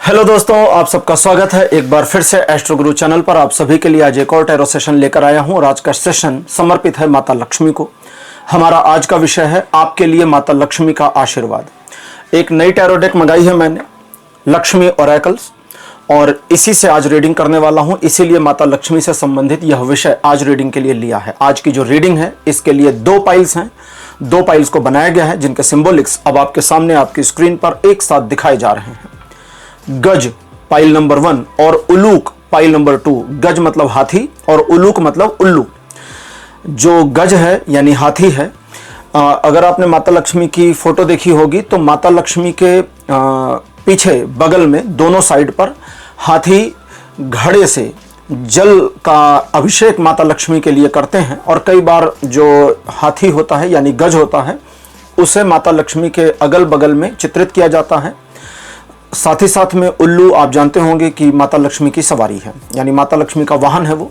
Hello दोस्तों, आप सबका स्वागत है एक बार फिर से एस्ट्रो गुरु चैनल पर। आप सभी के लिए आज एक और टैरो सेशन लेकर आया हूं और आज का सेशन समर्पित है माता लक्ष्मी को। हमारा आज का विषय है आपके लिए माता लक्ष्मी का आशीर्वाद। एक नई टैरो डेक मंगाई है मैंने, लक्ष्मी ओरेकल्स, और इसी से आज रीडिंग करने वाला हूं। इसीलिए माता लक्ष्मी से संबंधित यह विषय आज रीडिंग के लिए लिया है। आज की जो रीडिंग है इसके लिए दो पाइल्स हैं, दो पाइल्स को बनाया गया है जिनके सिंबॉलिक्स अब आपके सामने आपकी स्क्रीन पर एक साथ दिखाए जा रहे हैं। गज पाइल नंबर 1 और उलूक पाइल नंबर 2। गज मतलब हाथी और उलूक मतलब उल्लू। जो गज है यानी हाथी है, अगर आपने माता लक्ष्मी की फोटो देखी होगी तो माता लक्ष्मी के पीछे बगल में दोनों साइड पर हाथी घड़े से जल का अभिषेक माता लक्ष्मी के लिए करते हैं। और कई बार जो हाथी होता है यानी गज होता है उसे माता लक्ष्मी के अगल बगल में चित्रित किया जाता है। साथ ही साथ में उल्लू, आप जानते होंगे कि माता लक्ष्मी की सवारी है, यानी माता लक्ष्मी का वाहन है वो।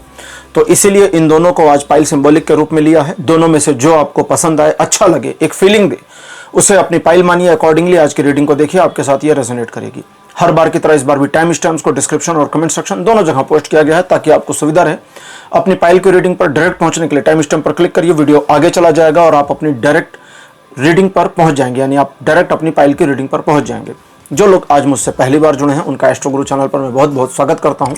तो इसीलिए इन दोनों को आज पाइल सिंबॉलिक के रूप में लिया है। दोनों में से जो आपको पसंद आए, अच्छा लगे, एक फीलिंग दे, उसे अपनी पाइल मानिए। अकॉर्डिंगली आज की रीडिंग को देखिए, आपके साथ ये रेजोनेट करेगी। हर बार की तरह इस बार भी टाइम स्टैम्प्स को डिस्क्रिप्शन और कमेंट सेक्शन दोनों जगह पोस्ट किया गया है ताकि आपको सुविधा रहे। अपनी पाइल की रीडिंग पर डायरेक्ट पहुंचने के लिए टाइम स्टैम्प पर क्लिक करिए, वीडियो आगे चला जाएगा और आप अपनी डायरेक्ट रीडिंग पर पहुंच जाएंगे, यानी आप डायरेक्ट अपनी पाइल की रीडिंग पर पहुंच जाएंगे। जो लोग आज मुझसे पहली बार जुड़े हैं उनका एस्ट्रो गुरु चैनल पर मैं बहुत बहुत स्वागत करता हूं।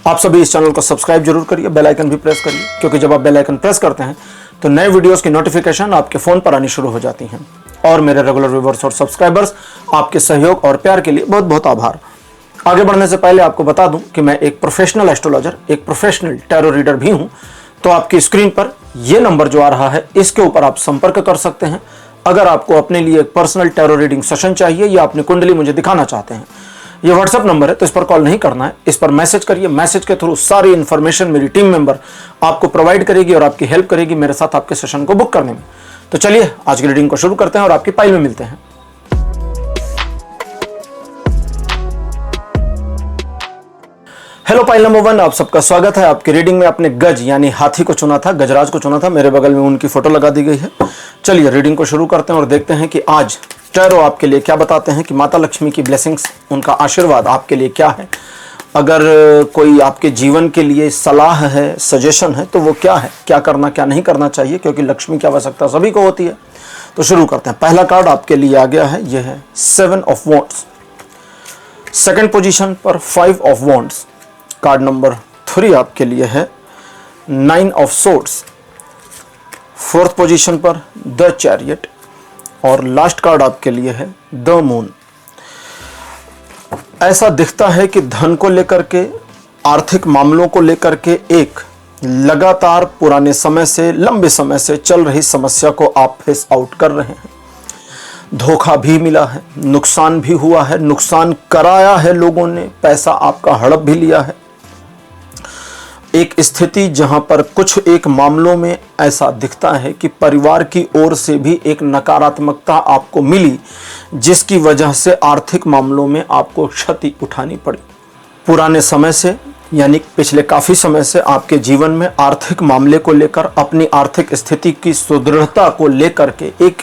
आप सभी इस चैनल को सब्सक्राइब जरूर करिए, बेल आइकन भी प्रेस करिए, क्योंकि जब आप बेल आइकन प्रेस करते हैं तो नए वीडियोस की नोटिफिकेशन आपके फ़ोन पर आनी शुरू हो जाती हैं। और मेरे रेगुलर व्यूवर्स और सब्सक्राइबर्स, आपके सहयोग और प्यार के लिए बहुत बहुत आभार। आगे बढ़ने से पहले आपको बता दूं कि मैं एक प्रोफेशनल एस्ट्रोलॉजर, एक प्रोफेशनल टैरो रीडर भी हूं। तो आपकी स्क्रीन पर यह नंबर जो आ रहा है इसके ऊपर आप संपर्क कर सकते हैं अगर आपको अपने लिए एक पर्सनल टैरो रीडिंग सेशन चाहिए या अपनी कुंडली मुझे दिखाना चाहते हैं। ये व्हाट्सएप नंबर है तो इस पर कॉल नहीं करना है, इस पर मैसेज करिए। मैसेज के थ्रू सारी इन्फॉर्मेशन मेरी टीम मेंबर आपको प्रोवाइड करेगी और आपकी हेल्प करेगी मेरे साथ आपके सेशन को बुक करने में। तो चलिए आज की रीडिंग को शुरू करते हैं और आपकी पाइल में मिलते हैं। हेलो पाइल नंबर 1, आप सबका स्वागत है। आपकी रीडिंग में आपने गज यानी हाथी को चुना था, गजराज को चुना था। मेरे बगल में उनकी फोटो लगा दी गई है। चलिए रीडिंग को शुरू करते हैं और देखते हैं कि आज टैरो आपके लिए क्या बताते हैं, कि माता लक्ष्मी की ब्लेसिंग्स, उनका आशीर्वाद आपके लिए क्या है। अगर कोई आपके जीवन के लिए सलाह है, सजेशन है, तो वो क्या है, क्या करना क्या नहीं करना चाहिए, क्योंकि लक्ष्मी की आवश्यकता सभी को होती है। तो शुरू करते हैं। पहला कार्ड आपके लिए आ गया है, यह है 7 ऑफ वॉन्ड्स। सेकेंड पोजिशन पर 5 ऑफ वॉन्ड्स। कार्ड नंबर 3 आपके लिए है 9 ऑफ सोर्ड्स। फोर्थ पोजीशन पर द चैरियट और लास्ट कार्ड आपके लिए है द मून। ऐसा दिखता है कि धन को लेकर के, आर्थिक मामलों को लेकर के एक लगातार पुराने समय से, लंबे समय से चल रही समस्या को आप फेस आउट कर रहे हैं। धोखा भी मिला है, नुकसान भी हुआ है, नुकसान कराया है लोगों ने, पैसा आपका हड़प भी लिया है। एक स्थिति जहां पर कुछ एक मामलों में ऐसा दिखता है कि परिवार की ओर से भी एक नकारात्मकता आपको मिली, जिसकी वजह से आर्थिक मामलों में आपको क्षति उठानी पड़ी। पुराने समय से यानी पिछले काफ़ी समय से आपके जीवन में आर्थिक मामले को लेकर, अपनी आर्थिक स्थिति की सुदृढ़ता को लेकर के एक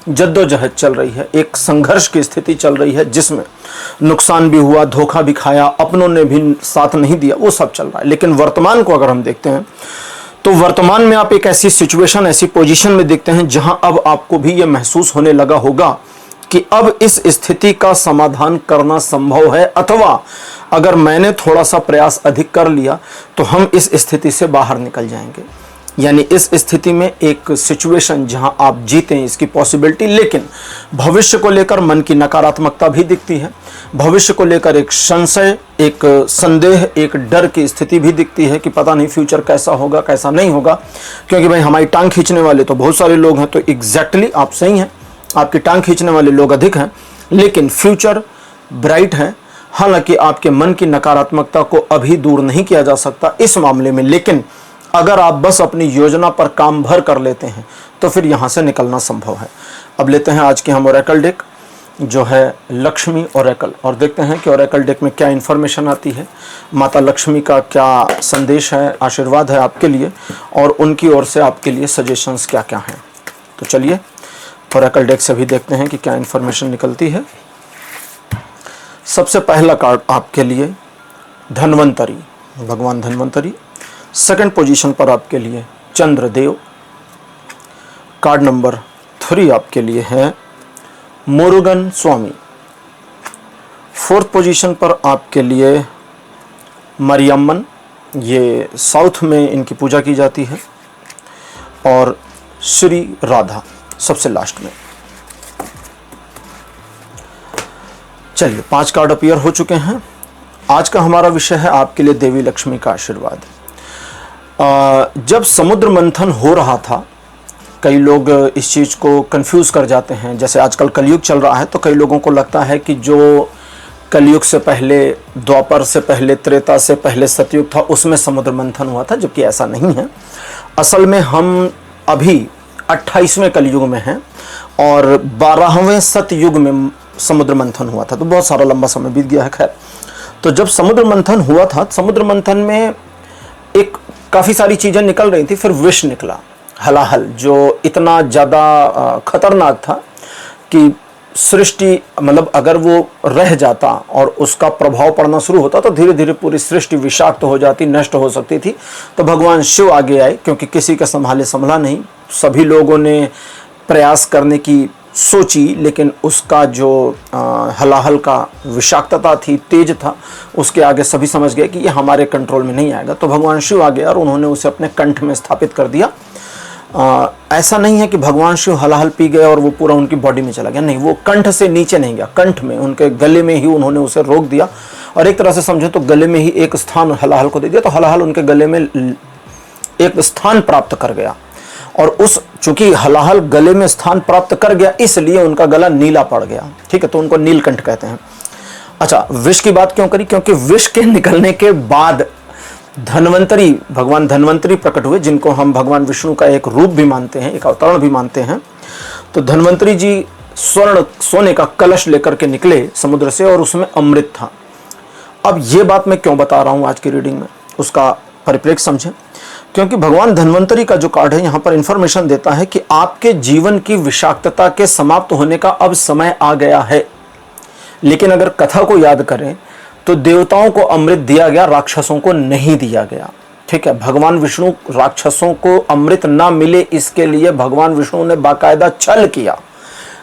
जद्दोजहद चल रही है, एक संघर्ष की स्थिति चल रही है, जिसमें नुकसान भी हुआ, धोखा भी खाया, अपनों ने भी साथ नहीं दिया, वो सब चल रहा है। लेकिन वर्तमान को अगर हम देखते हैं तो वर्तमान में आप एक ऐसी सिचुएशन, ऐसी पोजीशन में देखते हैं जहां अब आपको भी ये महसूस होने लगा होगा कि अब इस स्थिति का समाधान करना संभव है, अथवा अगर मैंने थोड़ा सा प्रयास अधिक कर लिया तो हम इस स्थिति से बाहर निकल जाएंगे। यानी इस स्थिति में एक सिचुएशन जहां आप जीते हैं, इसकी पॉसिबिलिटी। लेकिन भविष्य को लेकर मन की नकारात्मकता भी दिखती है, भविष्य को लेकर एक संशय, एक संदेह, एक डर की स्थिति भी दिखती है कि पता नहीं फ्यूचर कैसा होगा, कैसा नहीं होगा। क्योंकि भाई हमारी टांग खींचने वाले तो बहुत सारे लोग हैं, तो एग्जैक्टली आप सही हैं, आपकी टांग खींचने वाले लोग अधिक हैं, लेकिन फ्यूचर ब्राइट है। हालांकि आपके मन की नकारात्मकता को अभी दूर नहीं किया जा सकता इस मामले में, लेकिन अगर आप बस अपनी योजना पर काम भर कर लेते हैं तो फिर यहाँ से निकलना संभव है। अब लेते हैं आज की हम ओरेकल डेक, जो है लक्ष्मी ओरेकल, और देखते हैं कि ओरेकल डेक में क्या इन्फॉर्मेशन आती है, माता लक्ष्मी का क्या संदेश है, आशीर्वाद है आपके लिए, और उनकी ओर से आपके लिए सजेशंस क्या क्या हैं। तो चलिए ओरेकल डेक से भी देखते हैं कि क्या इन्फॉर्मेशन निकलती है। सबसे पहला कार्ड आपके लिए धन्वंतरी, भगवान धन्वंतरी। सेकंड पोजीशन पर आपके लिए चंद्रदेव। कार्ड नंबर 3 आपके लिए है मुरुगन स्वामी। फोर्थ पोजीशन पर आपके लिए मरियम्मन, ये साउथ में इनकी पूजा की जाती है। और श्री राधा सबसे लास्ट में। चलिए 5 कार्ड अपीयर हो चुके हैं। आज का हमारा विषय है आपके लिए देवी लक्ष्मी का आशीर्वाद। जब समुद्र मंथन हो रहा था, कई लोग इस चीज़ को कंफ्यूज कर जाते हैं। जैसे आजकल कलयुग चल रहा है तो कई लोगों को लगता है कि जो कलयुग से पहले, द्वापर से पहले, त्रेता से पहले सतयुग था, उसमें समुद्र मंथन हुआ था, जबकि ऐसा नहीं है। असल में हम अभी 28वें कलयुग में हैं और 12वें सतयुग में समुद्र मंथन हुआ था, तो बहुत सारा लंबा समय बीत गया है। खैर, तो जब समुद्र मंथन हुआ था, समुद्र मंथन में एक काफ़ी सारी चीज़ें निकल रही थी। फिर विष निकला, हलाहल, जो इतना ज़्यादा खतरनाक था कि सृष्टि, मतलब अगर वो रह जाता और उसका प्रभाव पड़ना शुरू होता तो धीरे धीरे पूरी सृष्टि विषाक्त हो जाती, नष्ट हो सकती थी। तो भगवान शिव आगे आए, क्योंकि किसी का संभला नहीं। सभी लोगों ने प्रयास करने की सोची, लेकिन उसका जो हलाहल का विषाक्तता थी, तेज था, उसके आगे सभी समझ गए कि ये हमारे कंट्रोल में नहीं आएगा। तो भगवान शिव आ गए और उन्होंने उसे अपने कंठ में स्थापित कर दिया। ऐसा नहीं है कि भगवान शिव हलाहल पी गए और वो पूरा उनकी बॉडी में चला गया, नहीं, वो कंठ से नीचे नहीं गया, कंठ में, उनके गले में ही उन्होंने उसे रोक दिया। और एक तरह से समझो तो गले में ही एक स्थान हलाहल को दे दिया, तो हलाहल उनके गले में एक स्थान प्राप्त कर गया। और चूंकि हलाहल गले में स्थान प्राप्त कर गया, इसलिए उनका गला नीला पड़ गया। ठीक है, तो उनको नीलकंठ कहते हैं। अच्छा, विष की बात क्यों करी? क्योंकि विष के निकलने के बाद धन्वंतरी, भगवान धन्वंतरी प्रकट हुए, जिनको हम भगवान विष्णु का एक रूप भी मानते हैं, एक अवतरण भी मानते हैं। तो धन्वंतरी जी सोने का कलश लेकर के निकले समुद्र से और उसमें अमृत था। अब ये बात मैं क्यों बता रहा हूँ आज की रीडिंग में, उसका परिप्रेक्ष्य समझें। क्योंकि भगवान धन्वंतरी का जो कार्ड है यहाँ पर इंफॉर्मेशन देता है कि आपके जीवन की विषाक्तता के समाप्त होने का अब समय आ गया है। लेकिन अगर कथा को याद करें तो देवताओं को अमृत दिया गया, राक्षसों को नहीं दिया गया। ठीक है, भगवान विष्णु राक्षसों को अमृत ना मिले इसके लिए भगवान विष्णु ने बाकायदा छल किया।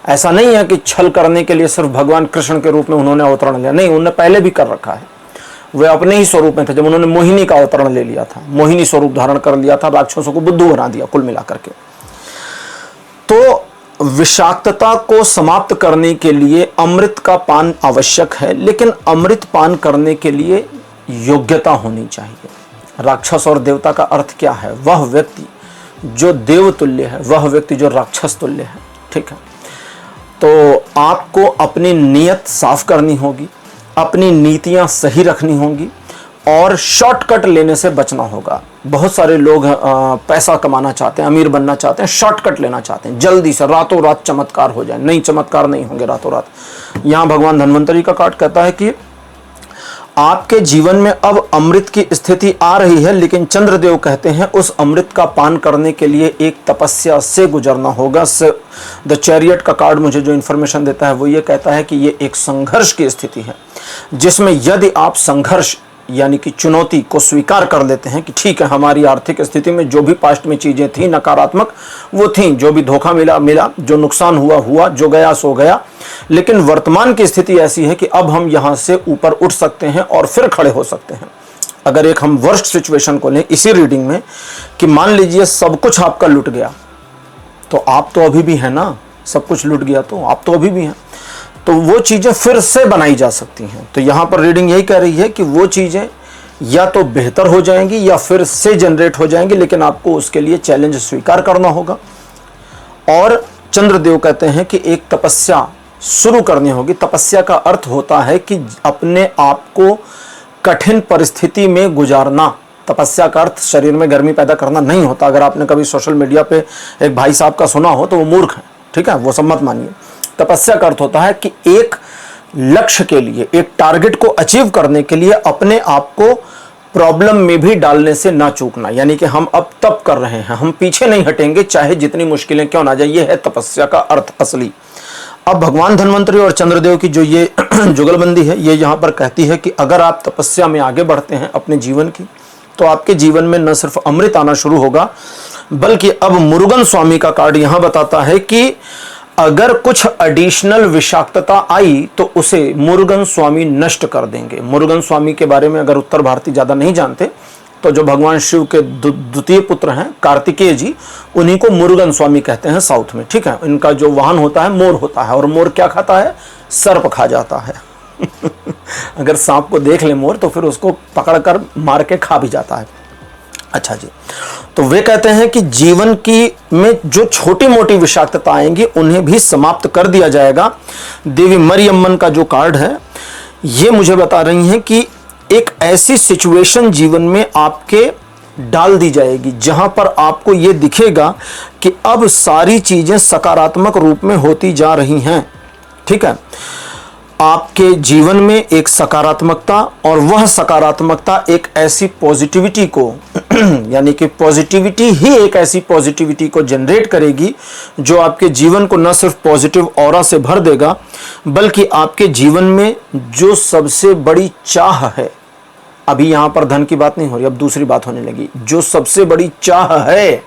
ऐसा नहीं है कि छल करने के लिए सिर्फ भगवान कृष्ण के रूप में उन्होंने अवतरण लिया, नहीं, उन्होंने पहले भी कर रखा है। वे अपने ही स्वरूप में थे। जब उन्होंने मोहिनी का अवतरण ले लिया था, मोहिनी स्वरूप धारण कर लिया था, राक्षसों को बुद्धू बना दिया कुल मिलाकर के। तो विषाक्तता को समाप्त करने के लिए अमृत का पान आवश्यक है, लेकिन अमृत पान करने के लिए योग्यता होनी चाहिए। राक्षस और देवता का अर्थ क्या है? वह व्यक्ति जो देव तुल्य है, वह व्यक्ति जो राक्षस तुल्य है। ठीक है, तो आपको अपनी नीयत साफ करनी होगी, अपनी नीतियां सही रखनी होंगी और शॉर्टकट लेने से बचना होगा। बहुत सारे लोग पैसा कमाना चाहते हैं, अमीर बनना चाहते हैं, शॉर्टकट लेना चाहते हैं, जल्दी से रातों रात चमत्कार हो जाए। नहीं, चमत्कार नहीं होंगे रातों रात। यहाँ भगवान धन्वंतरी का कार्ड कहता है कि आपके जीवन में अब अमृत की स्थिति आ रही है, लेकिन चंद्रदेव कहते हैं उस अमृत का पान करने के लिए एक तपस्या से गुजरना होगा। द चैरियट का कार्ड मुझे जो इन्फॉर्मेशन देता है वो ये कहता है कि ये एक संघर्ष की स्थिति है, जिसमें यदि आप संघर्ष यानी कि चुनौती को स्वीकार कर लेते हैं कि ठीक है, हमारी आर्थिक स्थिति में जो भी पास्ट में चीज़ें थी नकारात्मक वो थी, जो भी धोखा मिला, जो नुकसान हुआ, जो गया सो गया, लेकिन वर्तमान की स्थिति ऐसी है कि अब हम यहाँ से ऊपर उठ सकते हैं और फिर खड़े हो सकते हैं। अगर एक हम वर्स्ट सिचुएशन को लें इसी रीडिंग में कि मान लीजिए सब कुछ आपका लुट गया, तो आप तो अभी भी हैं ना, सब कुछ लुट गया तो आप तो अभी भी हैं, तो वो चीज़ें फिर से बनाई जा सकती हैं। तो यहाँ पर रीडिंग यही कह रही है कि वो चीज़ें या तो बेहतर हो जाएंगी या फिर से जनरेट हो जाएंगी, लेकिन आपको उसके लिए चैलेंज स्वीकार करना होगा। और चंद्रदेव कहते हैं कि एक तपस्या शुरू करनी होगी। तपस्या का अर्थ होता है कि अपने आप को कठिन परिस्थिति में गुजारना। तपस्या का अर्थ शरीर में गर्मी पैदा करना नहीं होता। अगर आपने कभी सोशल मीडिया पे एक भाई साहब का सुना हो तो वो मूर्ख है, ठीक है, वो सब मत मानिए। तपस्या का अर्थ होता है कि एक लक्ष्य के लिए, एक टारगेट को अचीव करने के लिए अपने आप को प्रॉब्लम में भी डालने से ना चूकना। यानी कि हम अब तप कर रहे हैं, हम पीछे नहीं हटेंगे चाहे जितनी मुश्किलें क्यों ना जाए। ये है तपस्या का अर्थ असली। अब भगवान धन्वंतरी और चंद्रदेव की जो ये जुगलबंदी है, ये यहाँ पर कहती है कि अगर आप तपस्या में आगे बढ़ते हैं अपने जीवन की, तो आपके जीवन में न सिर्फ अमृत आना शुरू होगा, बल्कि अब मुरुगन स्वामी का कार्ड यहाँ बताता है कि अगर कुछ एडिशनल विषाक्तता आई तो उसे मुरुगन स्वामी नष्ट कर देंगे। मुरुगन स्वामी के बारे में अगर उत्तर भारतीय ज़्यादा नहीं जानते तो जो भगवान शिव के द्वितीय पुत्र हैं कार्तिकेय जी, उन्हीं को मुरुगन स्वामी कहते हैं साउथ में, ठीक है। इनका जो वाहन होता है मोर होता है, और मोर क्या खाता है? सर्प खा जाता है। अगर सांप को देख ले मोर तो फिर उसको पकड़कर मार के खा भी जाता है। अच्छा जी, तो वे कहते हैं कि जीवन की में जो छोटी मोटी विषाक्तता आएंगी उन्हें भी समाप्त कर दिया जाएगा। देवी मरियम्मन का जो कार्ड है ये मुझे बता रही हैं कि एक ऐसी सिचुएशन जीवन में आपके डाल दी जाएगी जहां पर आपको ये दिखेगा कि अब सारी चीजें सकारात्मक रूप में होती जा रही हैं, ठीक है। आपके जीवन में एक सकारात्मकता, और वह सकारात्मकता एक ऐसी पॉजिटिविटी को यानी कि पॉजिटिविटी ही एक ऐसी पॉजिटिविटी को जनरेट करेगी जो आपके जीवन को न सिर्फ पॉजिटिव ऑरा से भर देगा, बल्कि आपके जीवन में जो सबसे बड़ी चाह है, अभी यहां पर धन की बात नहीं हो रही, अब दूसरी बात होने लगी, जो सबसे बड़ी चाह है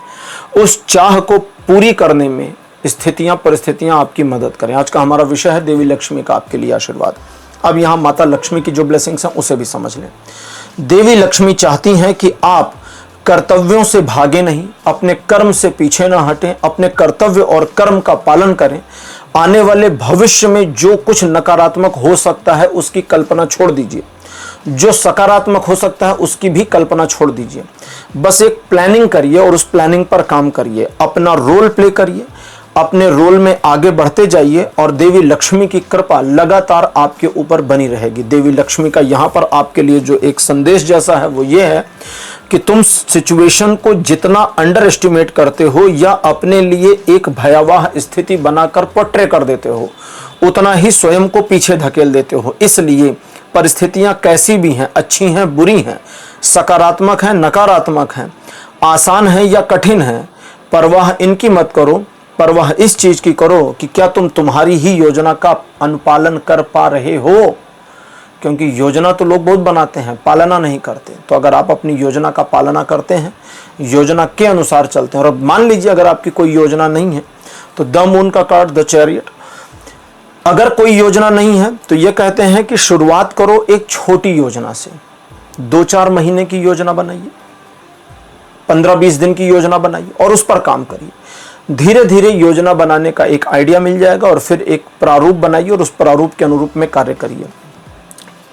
उस चाह को पूरी करने में स्थितियां परिस्थितियां आपकी मदद करें। आज का हमारा विषय है देवी लक्ष्मी का आपके लिए आशीर्वाद। अब यहां माता लक्ष्मी की जो ब्लेसिंग्स हैं उसे भी समझ लें। देवी लक्ष्मी चाहती हैं कि आप कर्तव्यों से भागे नहीं, अपने कर्म से पीछे ना हटें, अपने कर्तव्य और कर्म का पालन करें। आने वाले भविष्य में जो कुछ नकारात्मक हो सकता है उसकी कल्पना छोड़ दीजिए, जो सकारात्मक हो सकता है उसकी भी कल्पना छोड़ दीजिए। बस एक प्लानिंग करिए और उस प्लानिंग पर काम करिए, अपना रोल प्ले करिए, अपने रोल में आगे बढ़ते जाइए, और देवी लक्ष्मी की कृपा लगातार आपके ऊपर बनी रहेगी। देवी लक्ष्मी का यहाँ पर आपके लिए जो एक संदेश जैसा है वो ये है कि तुम सिचुएशन को जितना अंडर एस्टिमेट करते हो या अपने लिए एक भयावह स्थिति बनाकर पोर्ट्रे कर देते हो, उतना ही स्वयं को पीछे धकेल देते हो। इसलिए परिस्थितियां कैसी भी हैं, अच्छी हैं बुरी हैं, सकारात्मक हैं नकारात्मक हैं, आसान है या कठिन है, परवाह इनकी मत करो। परवाह इस चीज की करो कि क्या तुम तुम्हारी ही योजना का अनुपालन कर पा रहे हो, क्योंकि योजना तो लोग बहुत बनाते हैं, पालना नहीं करते। तो अगर आप अपनी योजना का पालना करते हैं, योजना के अनुसार चलते हैं, और अब मान लीजिए अगर आपकी कोई योजना नहीं है तो द मून का कार्ड द चैरियट, अगर कोई योजना नहीं है तो ये कहते हैं कि शुरुआत करो एक छोटी योजना से। 2-4 महीने की योजना बनाइए, 15-20 दिन की योजना बनाइए और उस पर काम करिए। धीरे धीरे योजना बनाने का एक आइडिया मिल जाएगा और फिर एक प्रारूप बनाइए और उस प्रारूप के अनुरूप में कार्य करिए।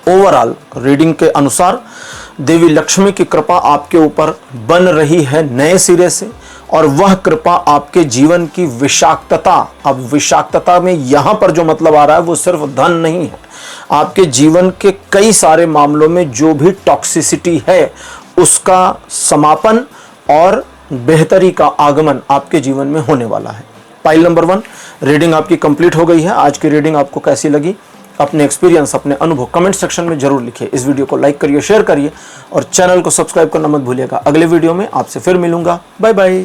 ओवरऑल रीडिंग के अनुसार देवी लक्ष्मी की कृपा आपके ऊपर बन रही है नए सिरे से, और वह कृपा आपके जीवन की विषाक्तता, अब विषाक्तता में यहां पर जो मतलब आ रहा है वो सिर्फ धन नहीं है, आपके जीवन के कई सारे मामलों में जो भी टॉक्सिसिटी है उसका समापन और बेहतरी का आगमन आपके जीवन में होने वाला है। पाइल नंबर 1 रीडिंग आपकी कंप्लीट हो गई है। आज की रीडिंग आपको कैसी लगी, अपने एक्सपीरियंस, अपने अनुभव कमेंट सेक्शन में जरूर लिखिए। इस वीडियो को लाइक करिए, शेयर करिए और चैनल को सब्सक्राइब करना मत भूलिएगा। अगले वीडियो में आपसे फिर मिलूंगा। Bye bye.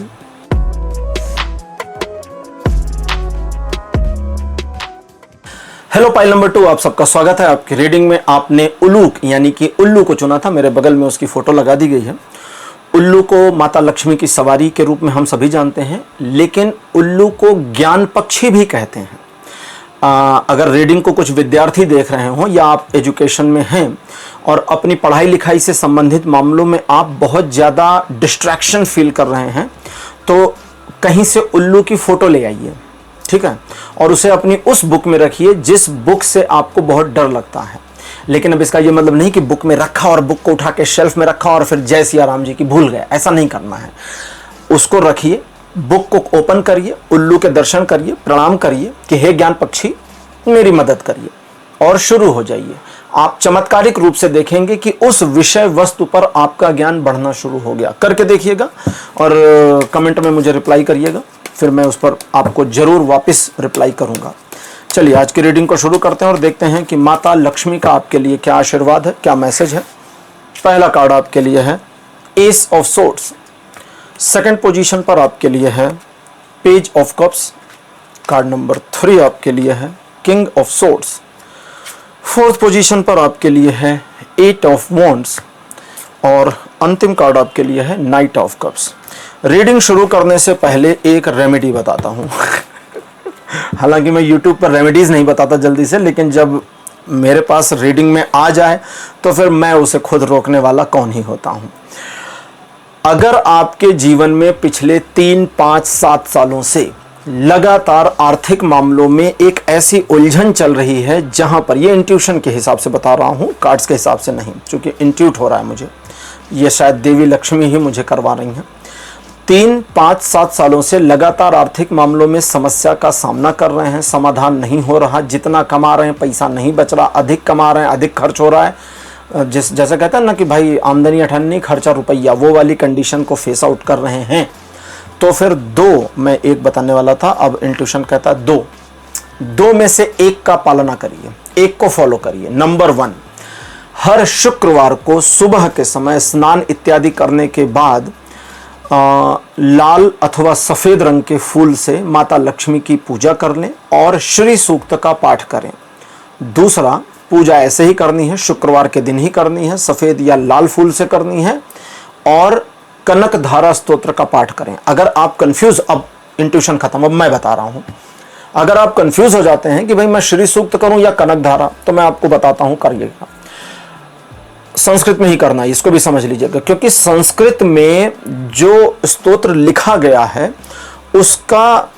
Hello pile number 2, आप सबका स्वागत है। आपकी रीडिंग में आपने उल्लूक यानी कि उल्लू को चुना था। मेरे बगल में उसकी फोटो लगा दी गई है। उल्लू को माता लक्ष्मी की सवारी के रूप में हम सभी जानते हैं, लेकिन उल्लू को ज्ञान पक्षी भी कहते हैं। अगर रीडिंग को कुछ विद्यार्थी देख रहे हो या आप एजुकेशन में हैं और अपनी पढ़ाई लिखाई से संबंधित मामलों में आप बहुत ज़्यादा डिस्ट्रैक्शन फील कर रहे हैं, तो कहीं से उल्लू की फ़ोटो ले आइए, ठीक है, और उसे अपनी उस बुक में रखिए जिस बुक से आपको बहुत डर लगता है। लेकिन अब इसका ये मतलब नहीं कि बुक में रखा और बुक को उठा के शेल्फ में रखा और फिर जय सिया राम जी की भूल गए, ऐसा नहीं करना है। उसको रखिए, बुक को ओपन करिए, उल्लू के दर्शन करिए, प्रणाम करिए कि हे ज्ञान पक्षी मेरी मदद करिए, और शुरू हो जाइए। आप चमत्कारिक रूप से देखेंगे कि उस विषय वस्तु पर आपका ज्ञान बढ़ना शुरू हो गया। करके देखिएगा और कमेंट में मुझे रिप्लाई करिएगा, फिर मैं उस पर आपको जरूर वापस रिप्लाई करूंगा। चलिए आज की रीडिंग को शुरू करते हैं और देखते हैं कि माता लक्ष्मी का आपके लिए क्या आशीर्वाद है, क्या मैसेज है। पहला कार्ड आपके लिए है S of swords, second position पर आपके लिए है page of cups, card number 3 आपके लिए है king of swords. 4th position पर आपके लिए है 8 ऑफ वॉन्ड्स और अंतिम कार्ड आपके लिए है नाइट ऑफ कप्स। रीडिंग शुरू करने से पहले एक रेमेडी बताता हूँ। हालांकि मैं यूट्यूब पर रेमेडीज़ नहीं बताता जल्दी से, लेकिन जब मेरे पास रीडिंग में आ जाए तो फिर मैं उसे खुद रोकने वाला कौन ही होता हूँ। अगर आपके जीवन में पिछले 3, 5, 7 सालों से लगातार आर्थिक मामलों में एक ऐसी उलझन चल रही है जहां पर, ये इंट्यूशन के हिसाब से बता रहा हूं, कार्ड्स के हिसाब से नहीं, क्योंकि इंट्यूट हो रहा है मुझे, ये शायद देवी लक्ष्मी ही मुझे करवा रही हैं। 3, 5, 7 सालों से लगातार आर्थिक मामलों में समस्या का सामना कर रहे हैं, समाधान नहीं हो रहा, जितना कमा रहे हैं पैसा नहीं बच रहा, अधिक कमा रहे हैं अधिक खर्च हो रहा है। जैसे कहते हैं ना कि भाई आमदनी अठन्नी खर्चा रुपया, वो वाली कंडीशन को फेस आउट कर रहे हैं। तो फिर 2, मैं एक बताने वाला था, अब इंट्यूशन कहता है 2 में से एक का पालना करिए, एक को फॉलो करिए। नंबर 1, हर शुक्रवार को सुबह के समय स्नान इत्यादि करने के बाद लाल अथवा सफ़ेद रंग के फूल से माता लक्ष्मी की पूजा कर लें और श्री सूक्त का पाठ करें। दूसरा, पूजा ऐसे ही करनी है, शुक्रवार के दिन ही करनी है, सफ़ेद या लाल फूल से करनी है और कनक धारा स्तोत्र का पाठ करें। अगर आप कंफ्यूज, अब इंट्यूशन खत्म, अब मैं बता रहा हूं, अगर आप कंफ्यूज हो जाते हैं कि भाई मैं श्री सूक्त करूं या कनक धारा, तो मैं आपको बताता हूं, करिएगा संस्कृत में ही करना है, इसको भी समझ लीजिएगा, क्योंकि संस्कृत में जो स्तोत्र लिखा गया है उसका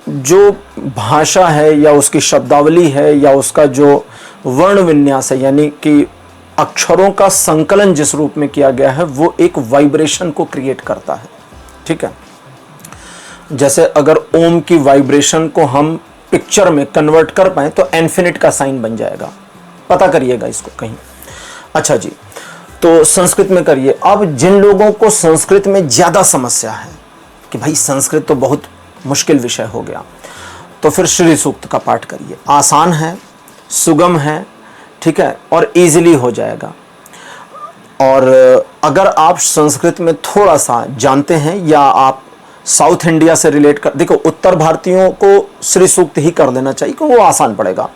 जो भाषा है या उसकी शब्दावली है या उसका जो वर्ण विन्यास है, यानी कि अक्षरों का संकलन जिस रूप में किया गया है, वो एक वाइब्रेशन को क्रिएट करता है। ठीक है, जैसे अगर ओम की वाइब्रेशन को हम पिक्चर में कन्वर्ट कर पाए तो इन्फिनिट का साइन बन जाएगा, पता करिएगा इसको कहीं। अच्छा जी, तो संस्कृत में करिए। अब जिन लोगों को संस्कृत में ज़्यादा समस्या है कि भाई संस्कृत तो बहुत मुश्किल विषय हो गया, तो फिर श्री सूक्त का पाठ करिए, आसान है, सुगम है, ठीक है, और इजीली हो जाएगा। और अगर आप संस्कृत में थोड़ा सा जानते हैं या आप साउथ इंडिया से रिलेट कर, देखो उत्तर भारतीयों को श्री सूक्त ही कर देना चाहिए क्योंकि वो आसान पड़ेगा,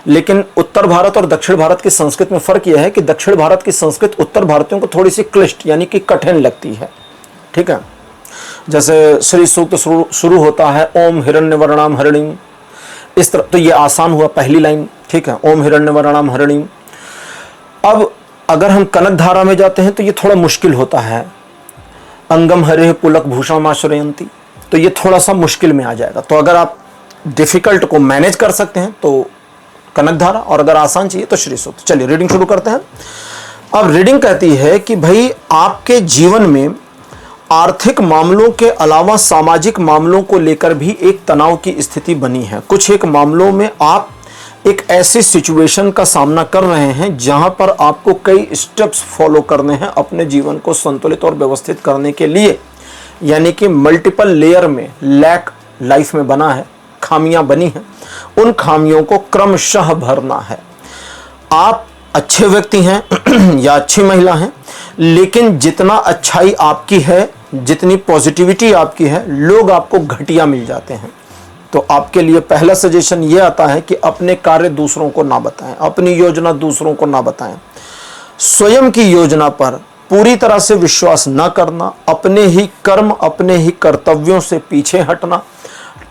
लेकिन उत्तर भारत और दक्षिण भारत की संस्कृत में फ़र्क यह है कि दक्षिण भारत की संस्कृत उत्तर भारतीयों को थोड़ी सी क्लिष्ट यानी कि कठिन लगती है। ठीक है, जैसे श्री सूक्त शुरू होता है ओम हिरण्यवर्णाम हरिणीम, इस तरह, तो ये आसान हुआ पहली लाइन। ठीक है, ओम हिरण्यवर्णाम हरिणीम। अब अगर हम कनक धारा में जाते हैं तो ये थोड़ा मुश्किल होता है, अंगम हरे पुलक भूषणमाश्रयंती, तो ये थोड़ा सा मुश्किल में आ जाएगा। तो अगर आप डिफिकल्ट को मैनेज कर सकते हैं तो कनक धारा, और अगर आसान चाहिए तो श्री सूक्त। चलिए रीडिंग शुरू करते हैं। अब रीडिंग कहती है कि भाई आपके जीवन में आर्थिक मामलों के अलावा सामाजिक मामलों को लेकर भी एक तनाव की स्थिति बनी है। कुछ एक मामलों में आप एक ऐसी सिचुएशन का सामना कर रहे हैं जहां पर आपको कई स्टेप्स फॉलो करने हैं अपने जीवन को संतुलित और व्यवस्थित करने के लिए, यानी कि मल्टीपल लेयर में लैक लाइफ में बना है, खामियां बनी हैं, उन खामियों को क्रमशः भरना है। आप अच्छे व्यक्ति हैं या अच्छी महिला हैं, लेकिन जितना अच्छाई आपकी है, जितनी पॉजिटिविटी आपकी है, लोग आपको घटिया मिल जाते हैं। तो आपके लिए पहला सजेशन ये आता है कि अपने कार्य दूसरों को ना बताएं, अपनी योजना दूसरों को ना बताएं, स्वयं की योजना पर पूरी तरह से विश्वास ना करना, अपने ही कर्म अपने ही कर्तव्यों से पीछे हटना,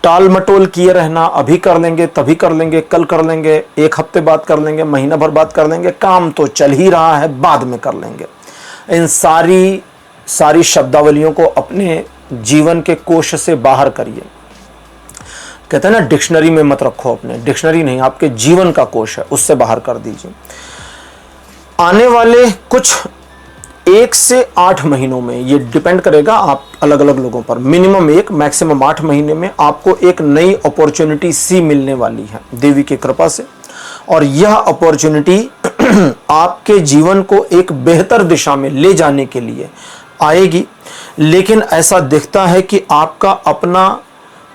टाल मटोल किए रहना, अभी कर लेंगे तभी कर लेंगे, कल कर लेंगे, एक हफ्ते बाद कर लेंगे, महीना भर बाद कर लेंगे, काम तो चल ही रहा है, बाद में कर लेंगे। इन सारी शब्दावलियों को अपने जीवन के कोश से बाहर करिए। कहते हैं ना डिक्शनरी में मत रखो, अपने डिक्शनरी नहीं, आपके जीवन का कोश है, उससे बाहर कर दीजिए। आने वाले कुछ 1 से 8 महीनों में, ये डिपेंड करेगा आप अलग अलग लोगों पर, मिनिमम 1 मैक्सिमम 8 महीने में आपको एक नई अपॉर्चुनिटी सी मिलने वाली है देवी की कृपा से, और यह अपॉर्चुनिटी आपके जीवन को एक बेहतर दिशा में ले जाने के लिए आएगी। लेकिन ऐसा दिखता है कि आपका अपना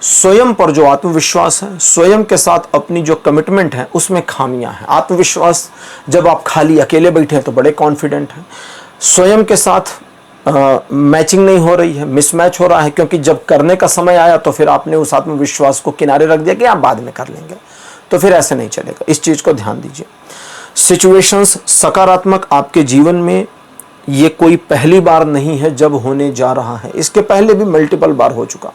स्वयं पर जो आत्मविश्वास है, स्वयं के साथ अपनी जो कमिटमेंट है, उसमें खामियां हैं। आत्मविश्वास, जब आप खाली अकेले बैठे हैं तो बड़े कॉन्फिडेंट हैं, स्वयं के साथ मैचिंग नहीं हो रही है, मिसमैच हो रहा है, क्योंकि जब करने का समय आया तो फिर आपने उस आत्मविश्वास को किनारे रख दिया कि आप बाद में कर लेंगे, तो फिर ऐसे नहीं चलेगा। इस चीज़ को ध्यान दीजिए। सिचुएशंस सकारात्मक आपके जीवन में ये कोई पहली बार नहीं है जब होने जा रहा है, इसके पहले भी मल्टीपल बार हो चुका,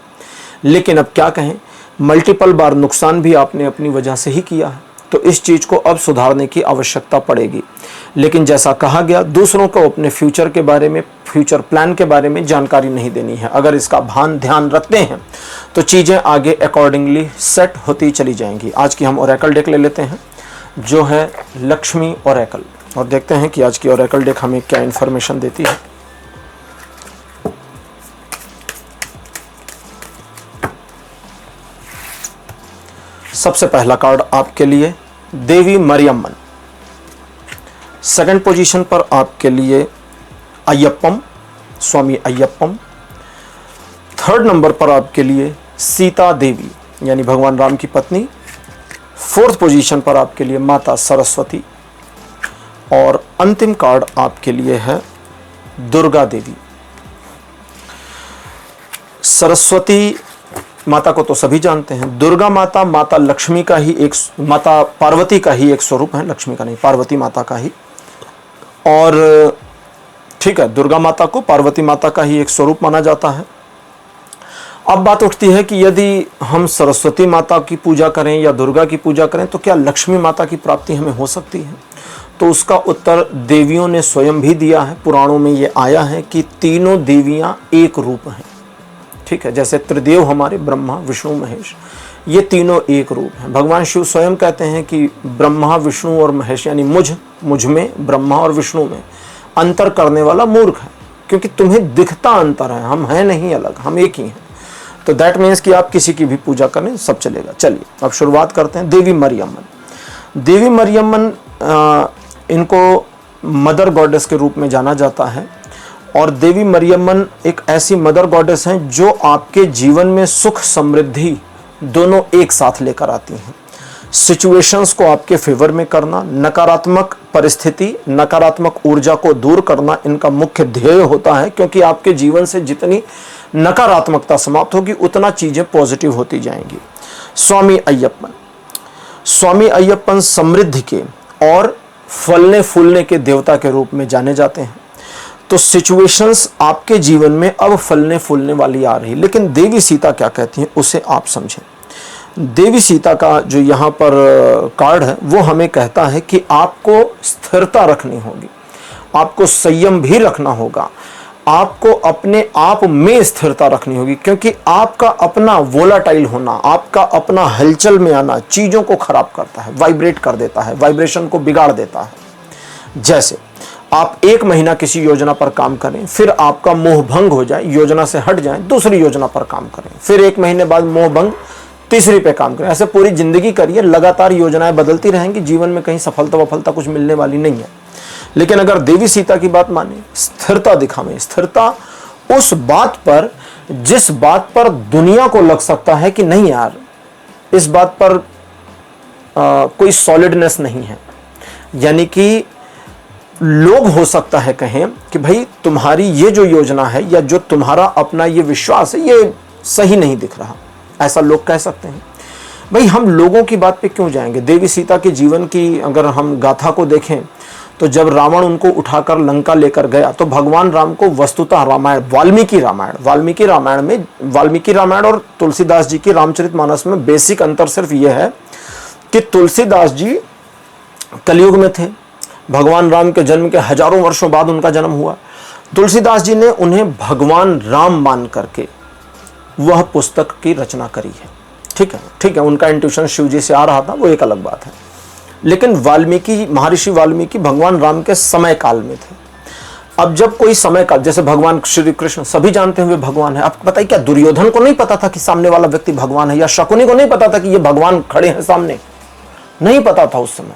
लेकिन अब क्या कहें, मल्टीपल बार नुकसान भी आपने अपनी वजह से ही किया है, तो इस चीज़ को अब सुधारने की आवश्यकता पड़ेगी। लेकिन जैसा कहा गया, दूसरों को अपने फ्यूचर के बारे में, फ्यूचर प्लान के बारे में जानकारी नहीं देनी है। अगर इसका ध्यान रखते हैं तो चीज़ें आगे अकॉर्डिंगली सेट होती चली जाएंगी। आज की हम ओरेकल डेक ले लेते हैं, जो है लक्ष्मी ओरेकल, और देखते हैं कि आज की ओरेकल डेक हमें क्या इन्फॉर्मेशन देती है। सबसे पहला कार्ड आपके लिए देवी मरियम्मन, सेकंड पोजीशन पर आपके लिए अय्यप्पम, स्वामी अय्यप्पम, थर्ड नंबर पर आपके लिए सीता देवी यानी भगवान राम की पत्नी, फोर्थ पोजीशन पर आपके लिए माता सरस्वती, और अंतिम कार्ड आपके लिए है दुर्गा देवी। सरस्वती माता को तो सभी जानते हैं, दुर्गा माता माता लक्ष्मी का ही एक, माता पार्वती का ही एक स्वरूप है, लक्ष्मी का नहीं, पार्वती माता का ही। और ठीक है, दुर्गा माता को पार्वती माता का ही एक स्वरूप माना जाता है। अब बात उठती है कि यदि हम सरस्वती माता की पूजा करें या दुर्गा की पूजा करें तो क्या लक्ष्मी माता की प्राप्ति हमें हो सकती है? तो उसका उत्तर देवियों ने स्वयं भी दिया है। पुराणों में ये आया है कि तीनों देवियां एक रूप हैं, ठीक है, जैसे त्रिदेव हमारे ब्रह्मा विष्णु महेश, ये तीनों एक रूप हैं। भगवान शिव स्वयं कहते हैं कि ब्रह्मा विष्णु और महेश यानी मुझ में, ब्रह्मा और विष्णु में अंतर करने वाला मूर्ख है, क्योंकि तुम्हें दिखता अंतर है, हम हैं नहीं अलग, हम एक ही हैं। तो दैट मीन्स कि आप किसी की भी पूजा करें सब चलेगा। चलिए अब शुरुआत करते हैं। देवी मरियम्मन, देवी मरियम्मन इनको मदर गॉडेस के रूप में जाना जाता है, और देवी मरियम्मन एक ऐसी मदर गॉडेस हैं जो आपके जीवन में सुख समृद्धि दोनों एक साथ लेकर आती हैं। सिचुएशंस को आपके फेवर में करना, नकारात्मक परिस्थिति, नकारात्मक ऊर्जा को दूर करना इनका मुख्य ध्येय होता है, क्योंकि आपके जीवन से जितनी नकारात्मकता समाप्त होगी उतना चीजें पॉजिटिव होती जाएंगी। स्वामी अय्यप्पन, स्वामी अय्यप्पन समृद्धि के और फलने फूलने के देवता के रूप में जाने जाते हैं। तो सिचुएशंस आपके जीवन में अब फलने फूलने वाली आ रही, लेकिन देवी सीता क्या कहती हैं उसे आप समझें। देवी सीता का जो यहाँ पर कार्ड है वो हमें कहता है कि आपको स्थिरता रखनी होगी, आपको संयम भी रखना होगा, आपको अपने आप में स्थिरता रखनी होगी, क्योंकि आपका अपना वोलाटाइल होना, आपका अपना हलचल में आना चीज़ों को खराब करता है, वाइब्रेट कर देता है, वाइब्रेशन को बिगाड़ देता है। जैसे आप एक महीना किसी योजना पर काम करें, फिर आपका मोह भंग हो जाए, योजना से हट जाएं, दूसरी योजना पर काम करें, फिर एक महीने बाद मोह भंग, तीसरी पे काम करें, ऐसे पूरी जिंदगी करिए। लगातार योजनाएं बदलती रहेंगी, जीवन में कहीं सफलता वफलता कुछ मिलने वाली नहीं है। लेकिन अगर देवी सीता की बात माने, स्थिरता दिखावें, स्थिरता उस बात पर जिस बात पर दुनिया को लग सकता है कि नहीं यार, इस बात पर कोई सॉलिडनेस नहीं है, यानी कि लोग हो सकता है कहें कि भाई तुम्हारी ये जो योजना है या जो तुम्हारा अपना ये विश्वास है ये सही नहीं दिख रहा, ऐसा लोग कह सकते हैं। भाई हम लोगों की बात पे क्यों जाएंगे? देवी सीता के जीवन की अगर हम गाथा को देखें तो जब रावण उनको उठाकर लंका लेकर गया तो भगवान राम को वस्तुतः रामायण, वाल्मीकि रामायण और तुलसीदास जी की रामचरितमानस में बेसिक अंतर सिर्फ यह है कि तुलसीदास जी कलयुग में थे, भगवान राम के जन्म के हजारों वर्षों बाद उनका जन्म हुआ। तुलसीदास जी ने उन्हें भगवान राम मान करके वह पुस्तक की रचना करी है। ठीक है, उनका इंट्यूशन शिव जी से आ रहा था, वो एक अलग बात है। लेकिन महर्षि वाल्मीकि भगवान राम के समय काल में थे। अब जब कोई समय काल, जैसे भगवान श्री कृष्ण सभी जानते हुए भगवान है, आपको बताइए क्या दुर्योधन को नहीं पता था कि सामने वाला व्यक्ति भगवान है, या शकुनी को नहीं पता था कि ये भगवान खड़े हैं सामने? नहीं पता था उस समय,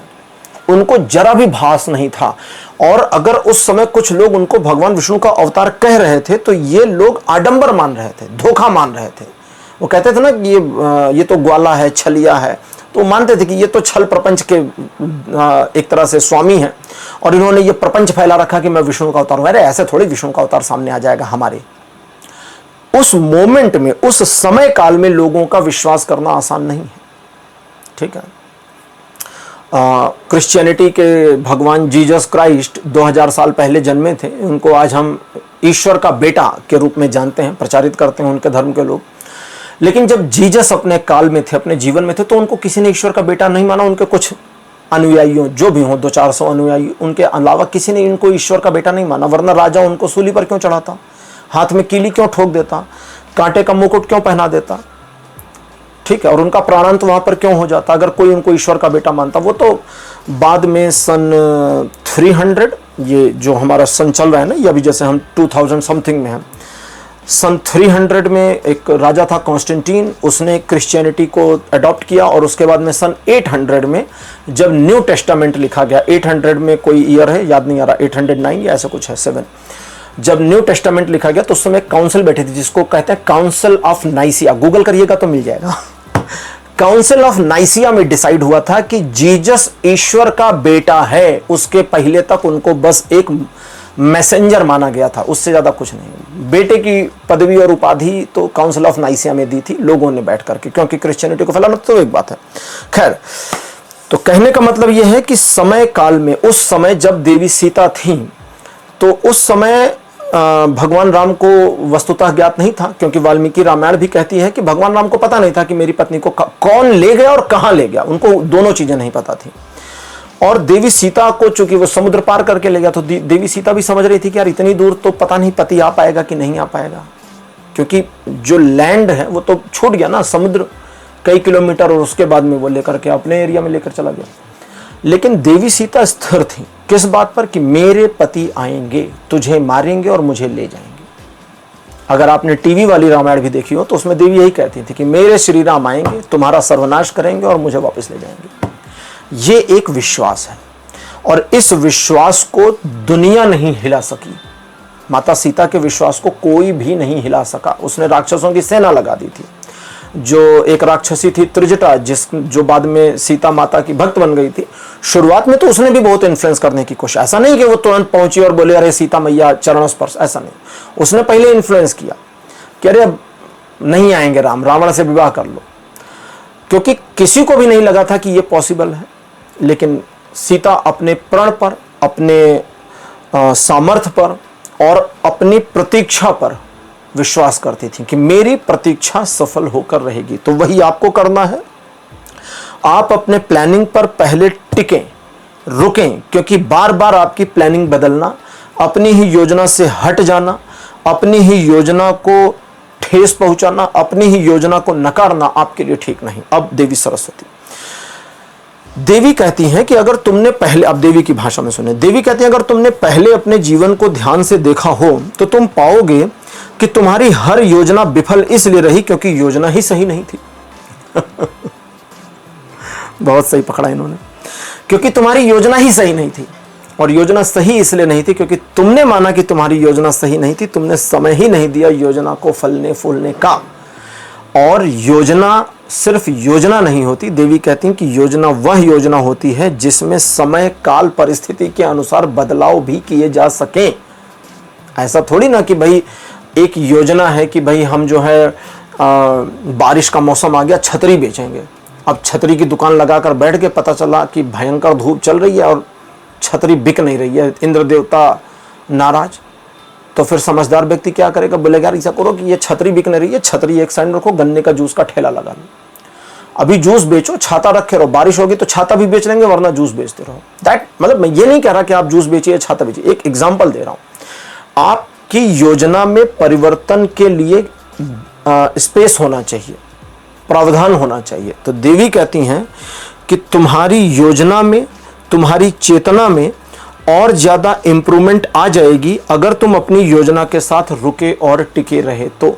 उनको जरा भी भास नहीं था। और अगर उस समय कुछ लोग उनको भगवान विष्णु का अवतार कह रहे थे तो ये लोग आडंबर मान रहे थे, धोखा मान रहे थे। वो कहते थे ना कि ये तो ग्वाला है, छलिया है, तो मानते थे कि ये तो छल प्रपंच के एक तरह से स्वामी हैं और इन्होंने ये प्रपंच फैला रखा कि मैं विष्णु का अवतार हूं। अरे ऐसे थोड़ी विष्णु का अवतार सामने आ जाएगा हमारे। उस मोमेंट में, उस समय काल में लोगों का विश्वास करना आसान नहीं है। ठीक है, क्रिश्चियनिटी के भगवान जीसस क्राइस्ट 2000 साल पहले जन्मे थे। उनको आज हम ईश्वर का बेटा के रूप में जानते हैं, प्रचारित करते हैं उनके धर्म के लोग। लेकिन जब जीसस अपने काल में थे, अपने जीवन में थे, तो उनको किसी ने ईश्वर का बेटा नहीं माना। उनके कुछ अनुयायियों, जो भी हों 200-400 अनुयायी, उनके अलावा किसी ने इनको ईश्वर का बेटा नहीं माना। वरना राजा उनको सूली पर क्यों चढ़ाता, हाथ में कीली क्यों ठोक देता, कांटे का मुकुट क्यों पहना देता, ठीक है, और उनका प्राणांत वहां पर क्यों हो जाता अगर कोई उनको ईश्वर का बेटा मानता। वो तो बाद में सन 300, ये जो हमारा सन चल रहा है ना, ये अभी जैसे हम 2000 समथिंग में हैं, सन 300 में एक राजा था कॉन्स्टेंटीन, उसने क्रिश्चियनिटी को अडॉप्ट किया। और उसके बाद में सन 800 में जब न्यू टेस्टामेंट लिखा गया, 800 में कोई ईयर है याद नहीं आ रहा, 809 या ऐसा कुछ है 7, जब न्यू टेस्टामेंट लिखा गया तो उस समय काउंसिल बैठी थी जिसको कहते हैं काउंसिल ऑफ नाइसिया। गूगल करिएगा तो मिल जाएगा। काउंसिल ऑफ नाइसिया में डिसाइड हुआ था कि जीसस ईश्वर का बेटा है। उसके पहले तक उनको बस एक मैसेंजर माना गया था, उससे ज्यादा कुछ नहीं। बेटे की पदवी और उपाधि तो काउंसिल ऑफ नाइसिया में दी थी लोगों ने बैठ करके, क्योंकि क्रिश्चियनिटी को फैलाना तो एक बात है। खैर, तो कहने का मतलब यह है कि समय काल में, उस समय जब देवी सीता थी, तो उस समय भगवान राम को वस्तुतः ज्ञात नहीं था, क्योंकि वाल्मीकि रामायण भी कहती है कि भगवान राम को पता नहीं था कि मेरी पत्नी को कौन ले गया और कहां ले गया। उनको दोनों चीजें नहीं पता थी। और देवी सीता को चूंकि वो समुद्र पार करके ले गया, तो देवी सीता भी समझ रही थी कि यार इतनी दूर तो पता नहीं पति आ पाएगा कि नहीं आ पाएगा, क्योंकि जो लैंड है वो तो छूट गया ना, समुद्र कई किलोमीटर, और उसके बाद में वो लेकर के अपने एरिया में लेकर चला गया। लेकिन देवी सीता स्थिर थी किस बात पर, कि मेरे पति आएंगे, तुझे मारेंगे और मुझे ले जाएंगे। अगर आपने टीवी वाली रामायण भी देखी हो तो उसमें देवी यही कहती थी कि मेरे श्री राम आएंगे, तुम्हारा सर्वनाश करेंगे और मुझे वापस ले जाएंगे। ये एक विश्वास है, और इस विश्वास को दुनिया नहीं हिला सकी। माता सीता के विश्वास को कोई भी नहीं हिला सका। उसने राक्षसों की सेना लगा दी थी। जो एक राक्षसी थी त्रिजटा, जो बाद में सीता माता की भक्त बन गई थी, शुरुआत में तो उसने भी बहुत इन्फ्लुएंस करने की कोशिश। ऐसा नहीं कि वो तुरंत पहुंची और बोले अरे सीता मैया चरण स्पर्श, ऐसा नहीं। उसने पहले इन्फ्लुएंस किया कि अरे अब नहीं आएंगे राम, रावण से विवाह कर लो, क्योंकि किसी को भी नहीं लगा था कि ये पॉसिबल है। लेकिन सीता अपने प्रण पर, अपने सामर्थ्य पर और अपनी प्रतीक्षा पर विश्वास करती थी कि मेरी प्रतीक्षा सफल होकर रहेगी। तो वही आपको करना है। आप अपने प्लानिंग पर पहले टिकें, रुकें, क्योंकि बार बार आपकी प्लानिंग बदलना, अपनी ही योजना से हट जाना, अपनी ही योजना को ठेस पहुंचाना, अपनी ही योजना को नकारना आपके लिए ठीक नहीं। अब देवी सरस्वती, देवी कहती हैं कि अगर तुमने पहले, अब देवी की भाषा में सुने, देवी कहती हैं अगर तुमने पहले अपने जीवन को ध्यान से देखा हो तो तुम पाओगे कि तुम्हारी हर योजना विफल इसलिए रही क्योंकि योजना ही सही नहीं थी। बहुत सही पकड़ा इन्होंने, क्योंकि तुम्हारी योजना ही सही नहीं थी। और योजना सही इसलिए नहीं थी क्योंकि तुमने माना कि तुम्हारी योजना सही नहीं थी, तुमने समय ही नहीं दिया योजना को फलने फूलने का। और योजना सिर्फ योजना नहीं होती, देवी कहती हैं कि योजना वह योजना होती है जिसमें समय काल परिस्थिति के अनुसार बदलाव भी किए जा सकें। ऐसा थोड़ी ना कि भाई एक योजना है कि भाई हम जो है बारिश का मौसम आ गया, छतरी बेचेंगे। अब छतरी की दुकान लगाकर बैठ के पता चला कि भयंकर धूप चल रही है और छतरी बिक नहीं रही है, इंद्र देवता नाराज। तो फिर समझदार व्यक्ति क्या करेगा, बोलेगा यार ऐसा करो कि ये छतरी बिक नहीं रही है, छतरी एक साइड रखो, गन्ने का जूस का ठेला लगा लो, अभी जूस बेचो, छाता रखे रहो, बारिश होगी तो छाता भी बेच लेंगे वरना जूस बेचते रहो। दैट मतलब मैं ये नहीं कह रहा कि आप जूस बेचिए छाता बेचिए, एक एग्जाम्पल दे रहा हूं। आपकी योजना में परिवर्तन के लिए स्पेस होना चाहिए, प्रावधान होना चाहिए। तो देवी कहती हैं कि तुम्हारी योजना में, तुम्हारी चेतना में और ज्यादा इंप्रूवमेंट आ जाएगी अगर तुम अपनी योजना के साथ रुके और टिके रहे। तो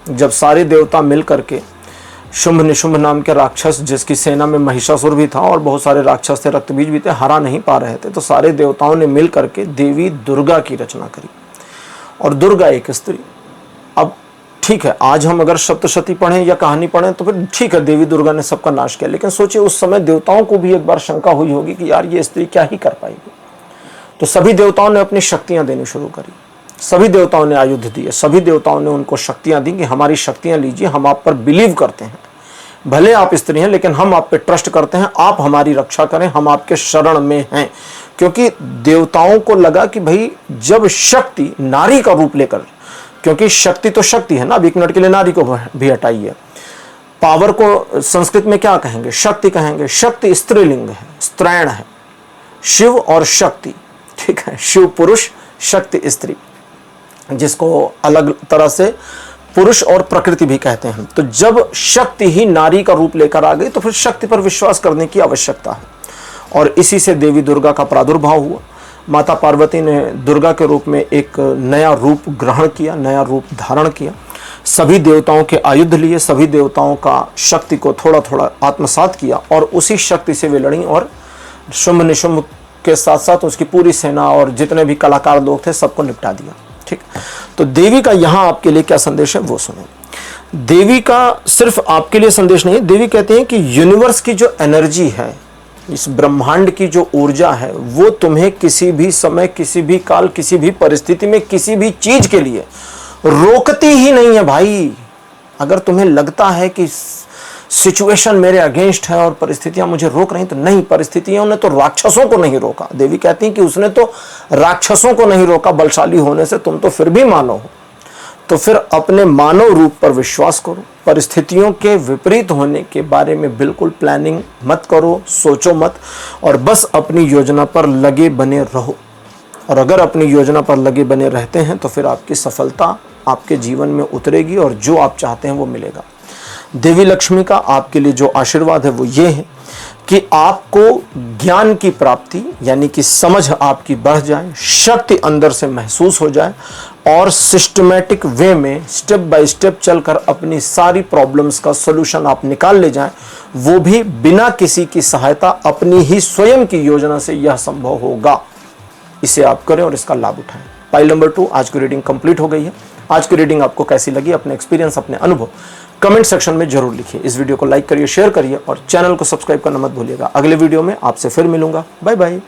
जब सारे देवता मिल करके शुंभ निशुंभ नाम के राक्षस, जिसकी सेना में महिषासुर भी था और बहुत सारे राक्षस थे, रक्तबीज भी थे, हरा नहीं पा रहे थे, तो सारे देवताओं ने मिल करके देवी दुर्गा की रचना करी। और दुर्गा एक स्त्री। अब ठीक है, आज हम अगर सप्तशती पढ़ें या कहानी पढ़ें तो फिर ठीक है, देवी दुर्गा ने सबका नाश किया, लेकिन सोचिए उस समय देवताओं को भी एक बार शंका हुई होगी कि यार ये स्त्री क्या ही कर पाएगी। तो सभी देवताओं ने अपनी शक्तियां देनी शुरू करी, सभी देवताओं ने आयुध दिए, सभी देवताओं ने उनको शक्तियां दी कि हमारी शक्तियां लीजिए, हम आप पर बिलीव करते हैं, भले आप स्त्री हैं लेकिन हम आप पे ट्रस्ट करते हैं, आप हमारी रक्षा करें, हम आपके शरण में हैं। क्योंकि देवताओं को लगा कि भाई जब शक्ति नारी का रूप लेकर, क्योंकि शक्ति तो शक्ति है ना, अब एक मिनट के लिए नारी को भी हटाइए, पावर को संस्कृत में क्या कहेंगे, शक्ति कहेंगे। शक्ति स्त्रीलिंग है, स्त्रैण है, शिव और शक्ति, ठीक है, शिव पुरुष, शक्ति स्त्री, जिसको अलग तरह से पुरुष और प्रकृति भी कहते हैं। तो जब शक्ति ही नारी का रूप लेकर आ गई तो फिर शक्ति पर विश्वास करने की आवश्यकता है, और इसी से देवी दुर्गा का प्रादुर्भाव हुआ। माता पार्वती ने दुर्गा के रूप में एक नया रूप ग्रहण किया, नया रूप धारण किया, सभी देवताओं के आयुध लिए, सभी देवताओं का शक्ति को थोड़ा थोड़ा आत्मसात किया, और उसी शक्ति से वे लड़ी और शुंभ निशुंभ के साथ साथ उसकी पूरी सेना और जितने भी कलाकार लोग थे सबको निपटा दिया। ठीक, तो देवी का यहाँ आपके लिए क्या संदेश है वो सुनो। देवी का सिर्फ आपके लिए संदेश नहीं, देवी कहते हैं कि यूनिवर्स की जो एनर्जी है, इस ब्रह्मांड की जो ऊर्जा है, वो तुम्हें किसी भी समय, किसी भी काल, किसी भी परिस्थिति में, किसी भी चीज के लिए रोकती ही नहीं है भाई। अगर तुम्हें लगता है कि सिचुएशन मेरे अगेंस्ट है और परिस्थितियां मुझे रोक रही, तो नहीं, परिस्थितियों ने तो राक्षसों को नहीं रोका। देवी कहती हैं कि उसने तो राक्षसों को नहीं रोका बलशाली होने से, तुम तो फिर भी मानव हो। तो फिर अपने मानव रूप पर विश्वास करो, परिस्थितियों के विपरीत होने के बारे में बिल्कुल प्लानिंग मत करो, सोचो मत, और बस अपनी योजना पर लगे बने रहो। और अगर अपनी योजना पर लगे बने रहते हैं तो फिर आपकी सफलता आपके जीवन में उतरेगी और जो आप चाहते हैं वो मिलेगा। देवी लक्ष्मी का आपके लिए जो आशीर्वाद है वो ये है कि आपको ज्ञान की प्राप्ति, यानी कि समझ आपकी बढ़ जाए, शक्ति अंदर से महसूस हो जाए, और सिस्टमैटिक वे में स्टेप बाय स्टेप चलकर अपनी सारी प्रॉब्लम्स का सॉल्यूशन आप निकाल ले जाएं, वो भी बिना किसी की सहायता, अपनी ही स्वयं की योजना से यह संभव होगा। इसे आप करें और इसका लाभ उठाएं। पाइल नंबर 2, आज की रीडिंग कंप्लीट हो गई है। आज की रीडिंग आपको कैसी लगी, अपने एक्सपीरियंस, अपने अनुभव कमेंट सेक्शन में जरूर लिखिए। इस वीडियो को लाइक करिए, शेयर करिए और चैनल को सब्सक्राइब करना मत भूलिएगा। अगले वीडियो में आपसे फिर मिलूंगा। Bye bye.